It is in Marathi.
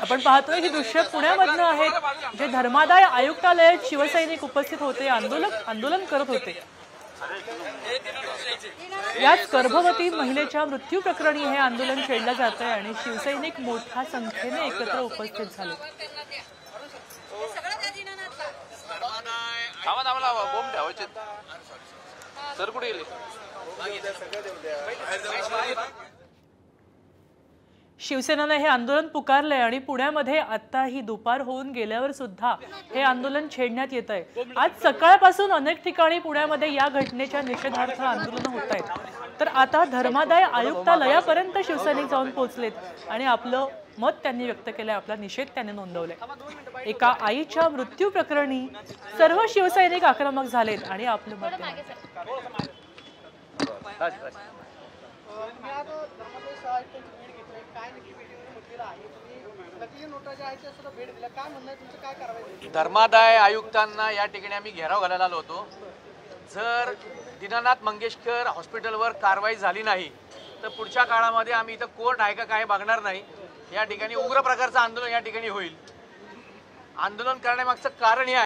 आपण पाहतोय ही दृश्य पुण्यामधनं आहेत, जे धर्मादाय आयुक्तालयात शिवसैनिक उपस्थित होते, आंदोलन करत होते। याच गर्भवती महिलेच्या मृत्यू प्रकरणी हे आंदोलन छेडलं जात आहे आणि शिवसैनिक मोठ्या संख्येने एकत्र उपस्थित झाले। शिवसेनेने हे आंदोलन पुकारले आणि पुण्यामध्ये आता ही दुपार होऊन गेल्यावर सुद्धा हे आंदोलन छेडण्यात येत आहे। आज सकाळपासून अनेक ठिकाणी पुण्यामध्ये या घटनेच्या निषेधार्थ आंदोलन होत आहेत, तर आता धर्मादाय आयुक्तालयापर्यंत शिवसैनिक जाऊन पोहोचलेत आणि आपलं मत त्यांनी व्यक्त केलंय, आपला निषेध त्यांनी नोंदवलाय। एका आईच्या मृत्यू प्रकरणी सर्व शिवसैनिक आक्रमक झालेत आणि आपलं मत धर्मादाय आयुक्तांना या ठिकाणी आम्ही घेराव घालायला आलो होतो। जर दीनानाथ मंगेशकर हॉस्पिटलवर कारवाई झाली नाही तर पुढच्या काळामध्ये आम्ही इथं कोर्ट आहे का काय बघणार नाही। या ठिकाणी उग्र प्रकारचं आंदोलन या ठिकाणी होईल। आंदोलन करण्यामागचं कारण हे